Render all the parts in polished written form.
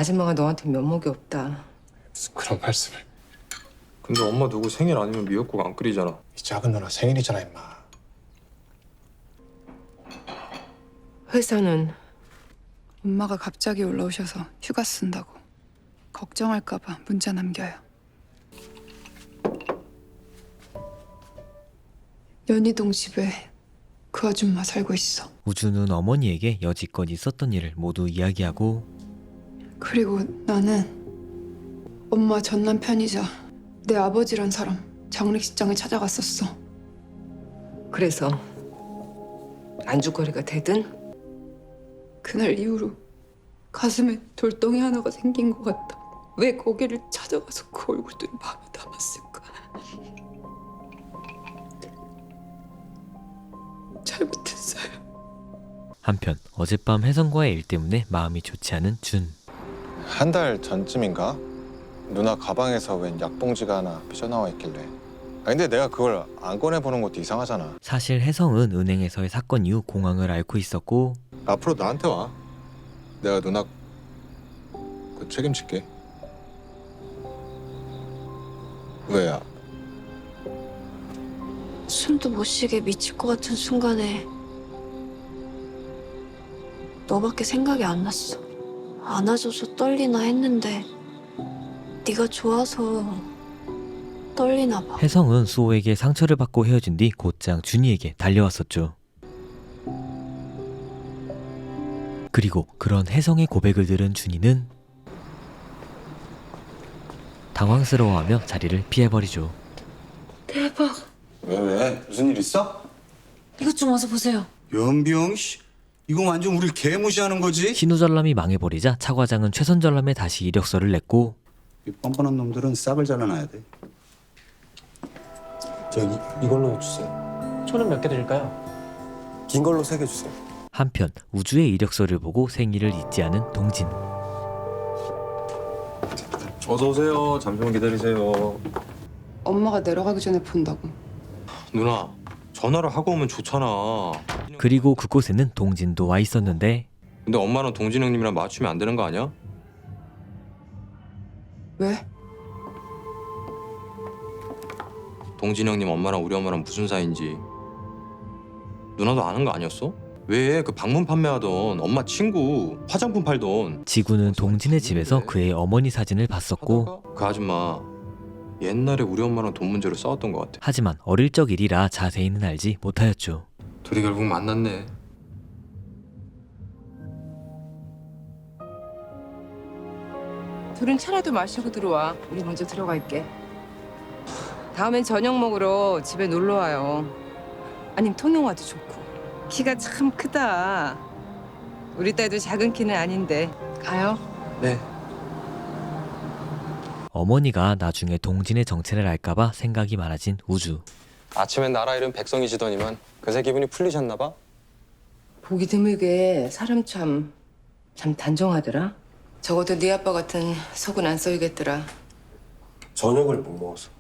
아줌마가 너한테 면목이 없다. 무슨 그런 말씀을. 근데 엄마 누구 생일 아니면 미역국 안 끓이잖아. 이 작은 누나 생일이잖아 임마. 회사는 엄마가 갑자기 올라오셔서 휴가 쓴다고 걱정할까 봐 문자 남겨요. 연희동 집에 그 아줌마 살고 있어. 우주는 어머니에게 여지껏 있었던 일을 모두 이야기하고 그리고 나는 엄마 전 남편이자 내 아버지란 사람 장례식장에 찾아갔었어. 그래서 안주거리가 되든 그날 이후로 가슴에 돌덩이 하나가 생긴 것 같다. 왜 거기를 찾아가서 그 얼굴들을 밤에 담았을까? 잘못했어요. 한편 어젯밤 혜성과의 일 때문에 마음이 좋지 않은 준. 한 달 전쯤인가? 누나 가방에서 웬 약봉지가 하나 삐져나와 있길래. 근데 내가 그걸 안 꺼내보는 것도 이상하잖아. 사실 혜성은 은행에서의 사건 이후 공황을 앓고 있었고 앞으로 나한테 와. 내가 누나 책임질게. 왜야? 숨도 못 쉬게 미칠 것 같은 순간에 너밖에 생각이 안 났어. 안아줘서 떨리나 했는데 네가 좋아서 떨리나 봐. 혜성은 수호에게 상처를 받고 헤어진 뒤 곧장 준이에게 달려왔었죠. 그리고 그런 혜성의 고백을 들은 준이는 당황스러워하며 자리를 피해버리죠. 대박. 왜? 무슨 일 있어? 이것 좀 와서 보세요. 연비용 씨, 이거 완전 우릴 개무시하는 거지? 신우전람이 망해버리자 차 과장은 최선전람에 다시 이력서를 냈고 이 뻔뻔한 놈들은 싹을 잘라놔야 돼. 이걸로 주세요. 초는 몇 개 드릴까요? 긴 걸로 3개 주세요. 한편 우주의 이력서를 보고 생일을 잊지 않은 동진. 어서 오세요. 잠시만 기다리세요. 엄마가 내려가기 전에 본다고. 누나, 전화를 하고 오면 좋잖아. 그리고 그곳에는 동진도 와 있었는데 근데 엄마는 동진 형님이랑 맞추면 안 되는 거 아니야? 왜? 동진 형님 엄마랑 우리 엄마랑 무슨 사이인지 누나도 아는 거 아니었어? 왜 그 방문 판매하던 엄마 친구 화장품 팔던 지구는 동진의 집에서 그의 어머니 사진을 봤었고 하다가 그 아줌마 옛날에 우리 엄마랑 돈 문제로 싸웠던 것 같아. 하지만 어릴 적 일이라 자세히는 알지 못하였죠. 둘이 결국 만났네. 둘은 차라도 마시고 들어와. 우리 먼저 들어갈게. 다음엔 저녁 먹으러 집에 놀러 와요. 아님 통영 와도 좋고. 키가 참 크다. 우리 딸도 작은 키는 아닌데. 가요. 네. 어머니가 나중에 동진의 정체를 알까봐 생각이 많아진 우주. 아침엔 나라 이름 백성이시더니만 그새 기분이 풀리셨나 봐? 보기 드물게 사람 참 단정하더라. 적어도 네 아빠 같은 속은 안 썩이겠더라. 저녁을 못 먹어서.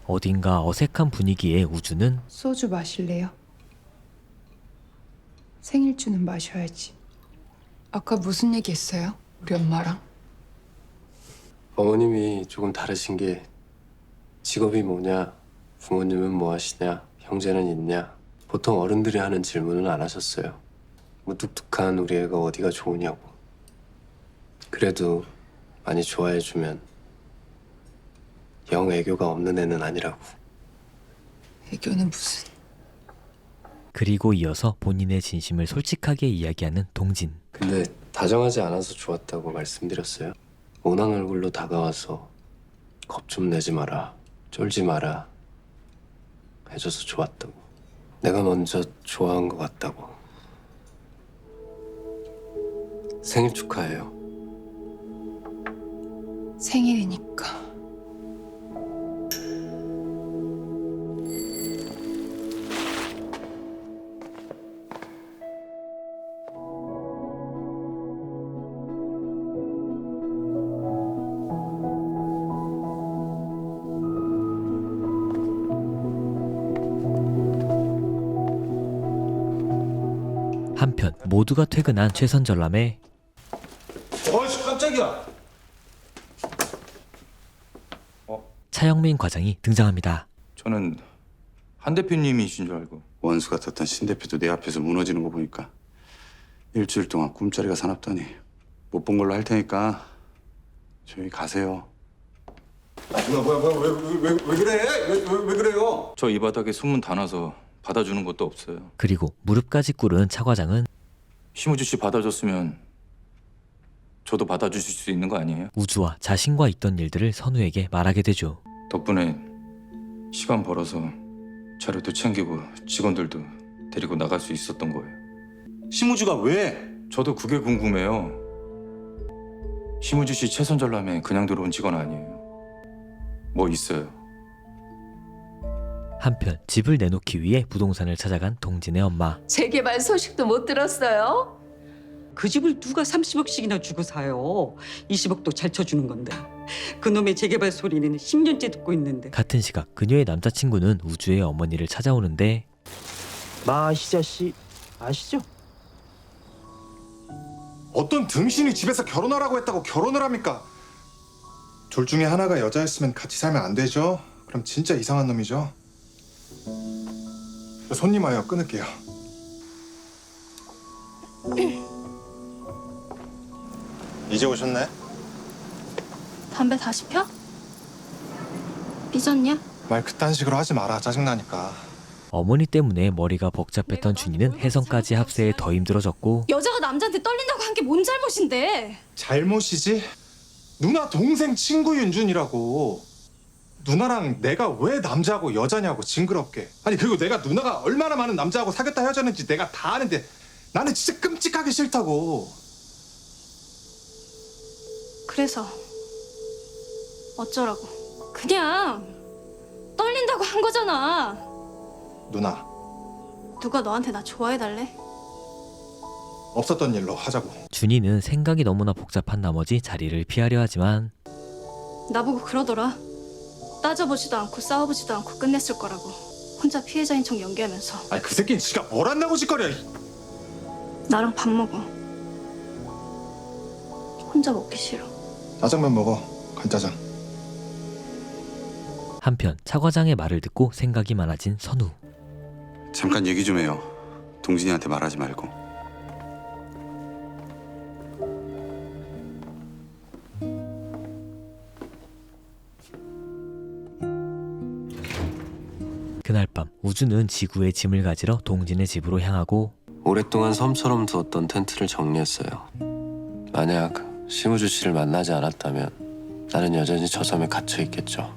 어딘가 어색한 분위기에 우주는 소주 마실래요? 생일주는 마셔야지. 아까 무슨 얘기했어요? 우리 엄마랑? 어머님이 조금 다르신 게 직업이 뭐냐, 부모님은 뭐 하시냐, 형제는 있냐. 보통 어른들이 하는 질문은 안 하셨어요. 무뚝뚝한 우리 애가 어디가 좋으냐고. 그래도 많이 좋아해주면 영 애교가 없는 애는 아니라고. 애교는 무슨... 그리고 이어서 본인의 진심을 솔직하게 이야기하는 동진. 근데 다정하지 않아서 좋았다고 말씀드렸어요. 모난 얼굴로 다가와서 겁 좀 내지 마라, 쫄지 마라 해줘서 좋았다고. 내가 먼저 좋아한 것 같다고. 생일 축하해요. 생일이니까. 한편 모두가 퇴근한 최선전람에 어이씨, 차영민 과장이 등장합니다. 저는 한 대표님이신 줄 알고. 원수 같았던 신 대표도 내 앞에서 무너지는 거 보니까 일주일 동안 꿈자리가 사납다니. 못 본 걸로 할 테니까 조용히 가세요. 뭐야 왜 그래? 왜 그래요? 저 이 바닥에 소문 다 나서 받아주는 것도 없어요. 그리고 무릎까지 꿇은 차 과장은 심우주 씨 받아줬으면 저도 받아주실 수 있는 거 아니에요? 우주와 자신과 있던 일들을 선우에게 말하게 되죠. 덕분에 시간 벌어서 자료도 챙기고 직원들도 데리고 나갈 수 있었던 거예요. 심우주가 왜? 저도 그게 궁금해요. 심우주 씨 최선 전람에 그냥 들어온 직원 아니에요. 뭐 있어요. 한편 집을 내놓기 위해 부동산을 찾아간 동진의 엄마. 재개발 소식도 못 들었어요? 그 집을 누가 30억씩이나 주고 사요. 20억도 잘 쳐주는 건데. 그놈의 재개발 소리는 10년째 듣고 있는데. 같은 시각 그녀의 남자친구는 우주의 어머니를 찾아오는데 마시자 씨 아시죠? 어떤 등신이 집에서 결혼하라고 했다고 결혼을 합니까? 둘 중에 하나가 여자였으면 같이 살면 안 되죠? 그럼 진짜 이상한 놈이죠. 손님 와요. 끊을게요. 이제 오셨네? 담배 다시 펴? 삐졌냐? 말 그딴 식으로 하지 마라. 짜증나니까. 어머니 때문에 머리가 복잡했던 준이는 혜성까지 합세에 더 힘들어졌고 여자가 남자한테 떨린다고 한 게 뭔 잘못인데? 잘못이지? 누나 동생 친구 윤준이라고. 누나랑 내가 왜 남자하고 여자냐고 징그럽게. 아니 그리고 내가 누나가 얼마나 많은 남자하고 사귀었다 헤어졌는지 내가 다 아는데 나는 진짜 끔찍하게 싫다고. 그래서 어쩌라고? 그냥 떨린다고 한 거잖아. 누나 누가 너한테 나 좋아해달래? 없었던 일로 하자고. 준이는 생각이 너무나 복잡한 나머지 자리를 피하려 하지만 나보고 그러더라. 따져보지도 않고 싸워보지도 않고 끝냈을 거라고. 혼자 피해자인 척 연기하면서. 아니 그 새끼는 지가 뭘 안다고 짓거려. 나랑 밥 먹어. 혼자 먹기 싫어. 짜장면 먹어. 간짜장. 한편 차 과장의 말을 듣고 생각이 많아진 선우. 잠깐 얘기 좀 해요. 동진이한테 말하지 말고. 그날 밤 우주는 지구의 짐을 가지러 동진의 집으로 향하고 오랫동안 섬처럼 두었던 텐트를 정리했어요. 만약 심우주 씨를 만나지 않았다면 나는 여전히 저 섬에 갇혀 있겠죠.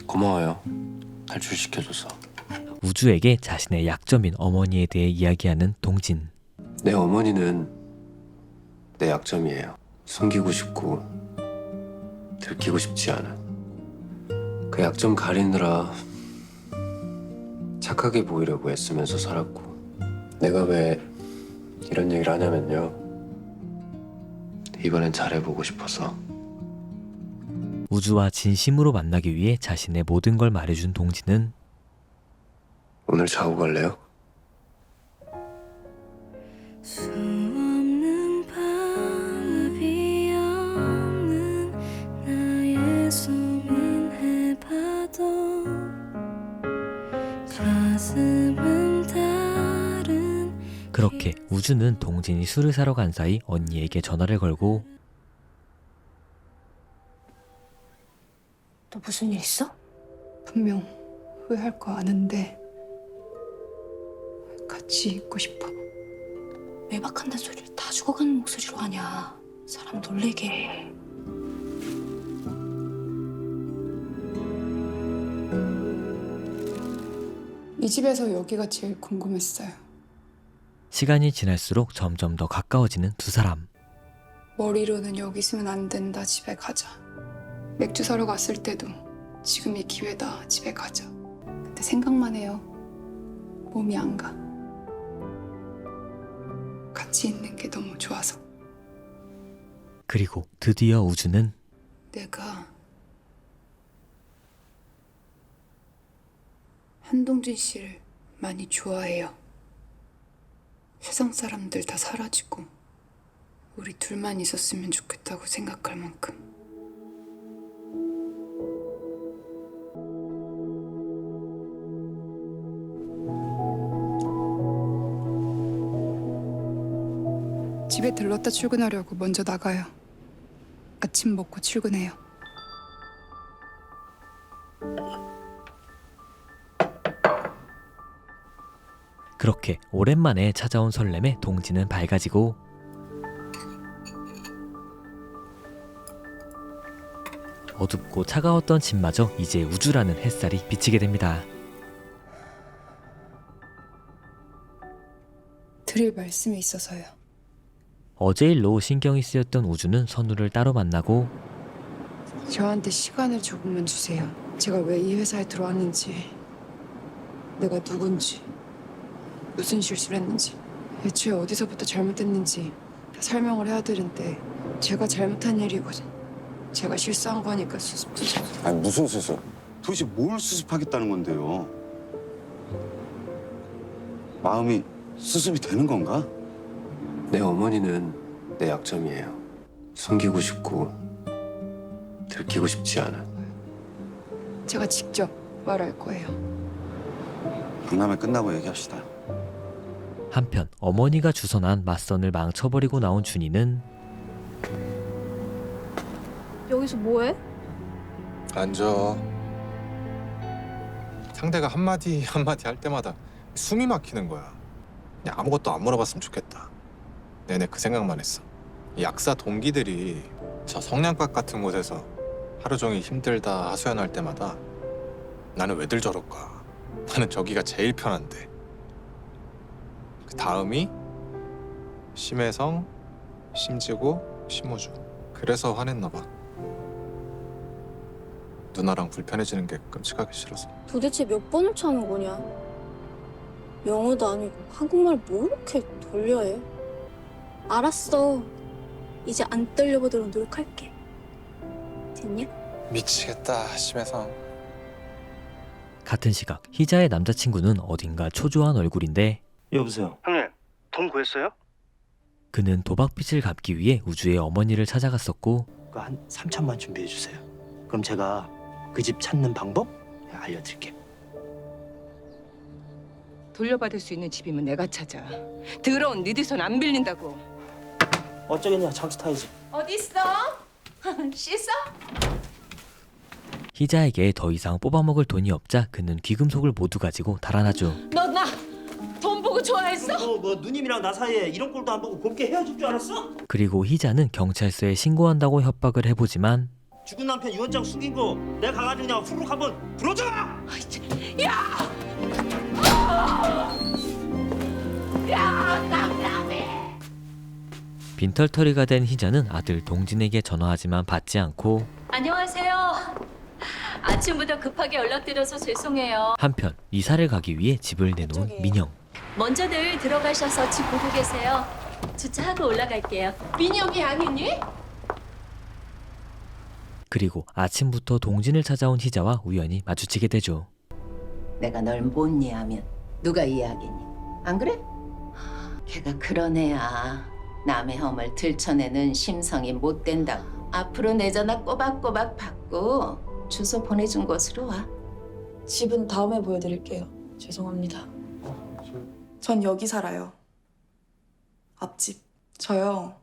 고마워요. 탈출시켜줘서. 우주에게 자신의 약점인 어머니에 대해 이야기하는 동진. 내 어머니는 내 약점이에요. 숨기고 싶고 들키고 싶지 않은. 그 약점 가리느라 착하게 보이려고 애쓰면서 살았고, 내가 왜 이런 얘기를 하냐면요, 이번엔 잘해보고 싶어서. 우주와 진심으로 만나기 위해 자신의 모든 걸 말해준 동진은 오늘 자고 갈래요? 수없는 밤이 없는 나의 소민해봐도 가슴은 다른. 그렇게 우주는 동진이 술을 사러 간 사이 언니에게 전화를 걸고 너 무슨 일 있어? 분명 후회할 거 아는데 같이 있고 싶어. 외박한다는 소리를 다 죽어가는 목소리로 하냐. 사람 놀래게 해. 이 집에서 여기가 제일 궁금했어요. 시간이 지날수록 점점 더 가까워지는 두 사람. 머리로는 여기 있으면 안 된다. 집에 가자. 맥주 사러 갔을 때도 지금이 기회다. 집에 가자. 근데 생각만 해요. 몸이 안 가. 같이 있는 게 너무 좋아서. 그리고 드디어 우주는 내가 한동진 씨를 많이 좋아해요. 세상 사람들 다 사라지고 우리 둘만 있었으면 좋겠다고 생각할 만큼. 집에 들렀다 출근하려고 먼저 나가요. 아침 먹고 출근해요. 그렇게 오랜만에 찾아온 설렘에 동진은 밝아지고 어둡고 차가웠던 집마저 이제 우주라는 햇살이 비치게 됩니다. 드릴 말씀이 있어서요. 어제 일로 신경이 쓰였던 우주는 선우를 따로 만나고 저한테 시간을 조금만 주세요. 제가 왜 이 회사에 들어왔는지, 내가 누군지, 무슨 실수를 했는지, 애초에 어디서부터 잘못했는지 다 설명을 해야 되는데 제가 잘못한 일이고 제가 실수한 거니까 수습. 아니 무슨 수습? 도대체 뭘 수습하겠다는 건데요? 마음이 수습이 되는 건가? 내 어머니는 내 약점이에요. 숨기고 싶고 들키고 싶지 않아. 제가 직접 말할 거예요. 박람회 끝나고 얘기합시다. 한편 어머니가 주선한 맞선을 망쳐버리고 나온 준이는 여기서 뭐해? 앉아. 상대가 한마디 한마디 할 때마다 숨이 막히는 거야. 그냥 아무것도 안 물어봤으면 좋겠다. 내내 그 생각만 했어. 이 약사 동기들이 저 성냥갑 같은 곳에서 하루 종일 힘들다 하소연할 때마다 나는 왜들 저럴까? 나는 저기가 제일 편한데. 그 다음이 심혜성, 심지고, 심우주. 그래서 화냈나 봐. 누나랑 불편해지는 게 끔찍하게 싫어서. 도대체 몇 번을 참은 거냐? 영어도 아니고 한국말 뭐 이렇게 돌려 해? 알았어. 이제 안 떨려보도록 노력할게. 됐냐? 미치겠다, 심혜성. 같은 시각 희자의 남자친구는 어딘가 초조한 얼굴인데 여보세요. 형님, 돈 구했어요? 그는 도박빚을 갚기 위해 우주의 어머니를 찾아갔었고 그 한 3천만 준비해 주세요. 그럼 제가 그 집 찾는 방법 알려드릴게요. 돌려받을 수 있는 집이면 내가 찾아. 더러운 니들 손 안 빌린다고. 어쩌겠냐, 장수 타야지. 어디 있어? 씻어? 희자에게 더 이상 뽑아먹을 돈이 없자 그는 귀금속을 모두 가지고 달아나죠. 너 나 돈 보고 좋아했어? 뭐 누님이랑 나 사이에 이런 꼴도 안 보고 곱게 헤어질 줄 알았어? 그리고 희자는 경찰서에 신고한다고 협박을 해보지만 죽은 남편 유언장 숨긴 거 내가 가가지고 그냥 후루룩 한번 불어줘! 빈털터리가 된 희자는 아들 동진에게 전화하지만 받지 않고 안녕하세요. 아침부터 급하게 연락드려서 죄송해요. 한편 이사를 가기 위해 집을 내놓은 민영. 먼저들 들어가셔서 집 보고 계세요. 주차하고 올라갈게요. 민영이 아니니? 그리고 아침부터 동진을 찾아온 희자와 우연히 마주치게 되죠. 내가 널 못 이해하면 누가 이해하겠니? 안 그래? 걔가 그런 애야. 남의 험을 들춰내는 심성이 못 된다고. 앞으로 내 전화 꼬박꼬박 받고 주소 보내준 곳으로 와. 집은 다음에 보여드릴게요. 죄송합니다. 전 여기 살아요. 앞집. 저요.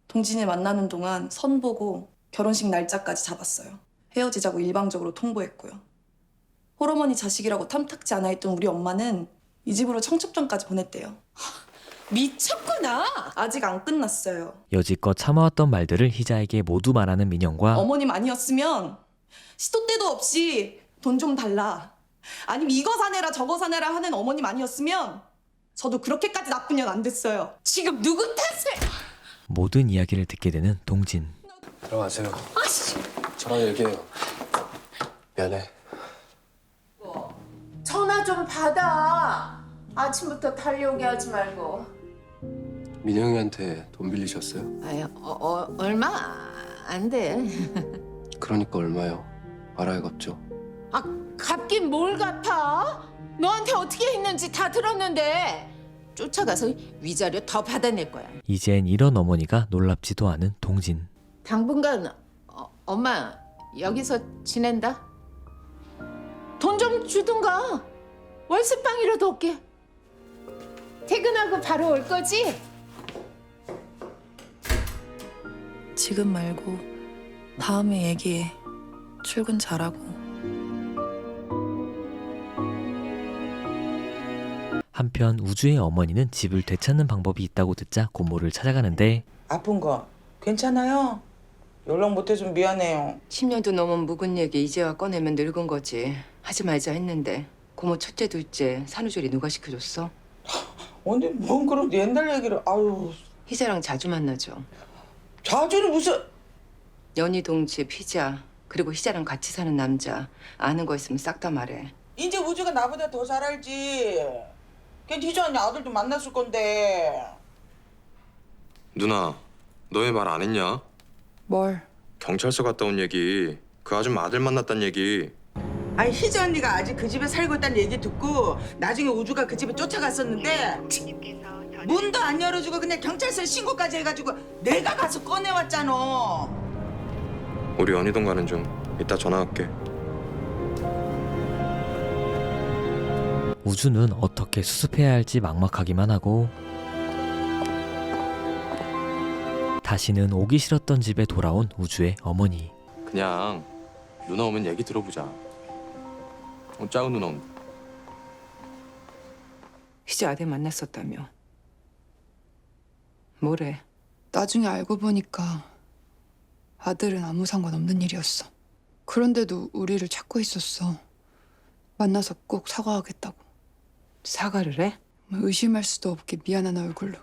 동진이 만나는 동안 선 보고 결혼식 날짜까지 잡았어요. 헤어지자고 일방적으로 통보했고요. 홀어머니 자식이라고 탐탁지 않아 했던 우리 엄마는 이 집으로 청첩장까지 보냈대요. 미쳤구나. 아직 안 끝났어요. 여지껏 참아왔던 말들을 희자에게 모두 말하는 민영과 어머님 아니었으면 시도 때도 없이 돈 좀 달라. 아니면 이거 사내라 저거 사내라 하는 어머님 아니었으면 저도 그렇게까지 나쁜 년 안 됐어요. 지금 누구 탓을? 모든 이야기를 듣게 되는 동진. 들어가세요. 저랑 얘기해요. 미안해. 전화 좀 받아. 아침부터 달려오게 하지 말고. 민영이한테 돈 빌리셨어요? 아유, 얼마 안 돼. 그러니까 얼마요? 알아야겠죠. 아, 갚긴 뭘 갚아? 너한테 어떻게 했는지 다 들었는데. 쫓아가서 위자료 더 받아낼 거야. 이젠 이런 어머니가 놀랍지도 않은 동진. 당분간 엄마 여기서 지낸다. 돈 좀 주든가. 월세방이라도 올게. 퇴근하고 바로 올 거지? 지금 말고 다음에 얘기해. 출근 잘하고. 한편 우주의 어머니는 집을 되찾는 방법이 있다고 듣자 고모를 찾아가는데 아픈 거 괜찮아요? 연락 못해서 미안해요. 10년도 넘은 묵은 얘기 이제와 꺼내면 늙은 거지. 하지 말자 했는데 고모 첫째 둘째 산후조리 누가 시켜줬어? 언니 뭔 그런 옛날 얘기를. 아유. 희자랑 자주 만나죠. 자주는 무슨. 연희 동집 희자 그리고 희자랑 같이 사는 남자 아는 거 있으면 싹 다 말해. 이제 우주가 나보다 더 잘 알지. 걔 희주 언니 아들도 만났을 건데. 누나, 너 왜 말 안 했냐? 뭘? 경찰서 갔다 온 얘기, 그 아줌마 아들 만났단 얘기. 아니 희주 언니가 아직 그 집에 살고 있다는 얘기 듣고 나중에 우주가 그 집에 쫓아갔었는데 문도 안 열어주고 그냥 경찰서에 신고까지 해가지고 내가 가서 꺼내왔잖아. 우리 연희동 가는 중. 이따 전화할게. 우주는 어떻게 수습해야 할지 막막하기만 하고 다시는 오기 싫었던 집에 돌아온 우주의 어머니. 그냥 누나 오면 얘기 들어보자. 작은 누나 온다. 희자 아들 만났었다며. 뭐래? 나중에 알고 보니까 아들은 아무 상관없는 일이었어. 그런데도 우리를 찾고 있었어. 만나서 꼭 사과하겠다고. 사과를 해? 의심할 수도 없게 미안한 얼굴로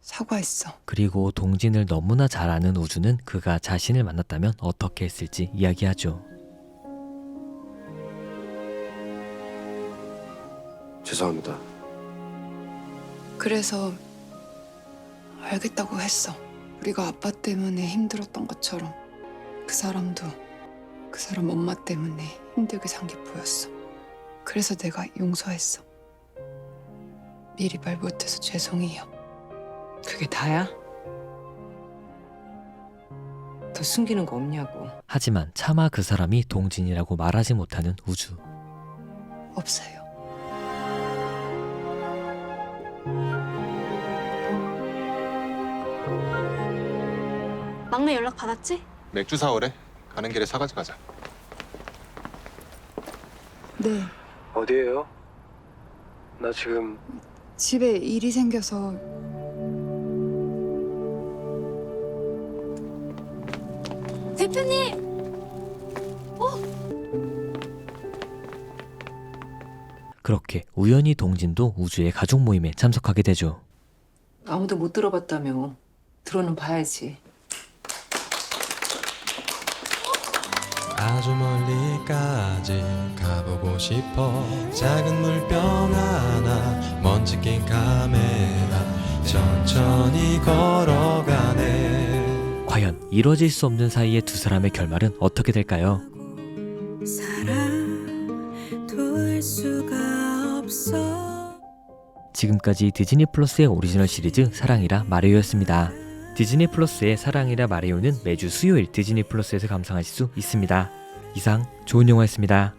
사과했어. 그리고 동진을 너무나 잘 아는 우주는 그가 자신을 만났다면 어떻게 했을지 이야기하죠. 죄송합니다. 그래서 알겠다고 했어. 우리가 아빠 때문에 힘들었던 것처럼 그 사람도 그 사람 엄마 때문에 힘들게 산 게 보였어. 그래서 내가 용서했어. 미리 말 못해서 죄송해요. 그게 다야? 더 숨기는 거 없냐고. 하지만 차마 그 사람이 동진이라고 말하지 못하는 우주. 없어요. 막내 연락 받았지? 맥주 사오래. 가는 길에 사가지 가자. 네. 어디에요? 나 지금 집에 일이 생겨서. 대표님! 그렇게 우연히 동진도 우주의 가족 모임에 참석하게 되죠. 아무도 못 들어봤다며. 들어는 봐야지. 아주 멀리까지 가보고 싶어. 작은 물병 하나 먼지 낀 카메라 천천히 걸어가네. 과연 이뤄질 수 없는 사이의 두 사람의 결말은 어떻게 될까요? 사랑할 수가 없어. 지금까지 디즈니 플러스의 오리지널 시리즈 사랑이라 마리오였습니다. 디즈니 플러스의 사랑이라 마리오는 매주 수요일 디즈니 플러스에서 감상하실 수 있습니다. 이상 좋은 영화였습니다.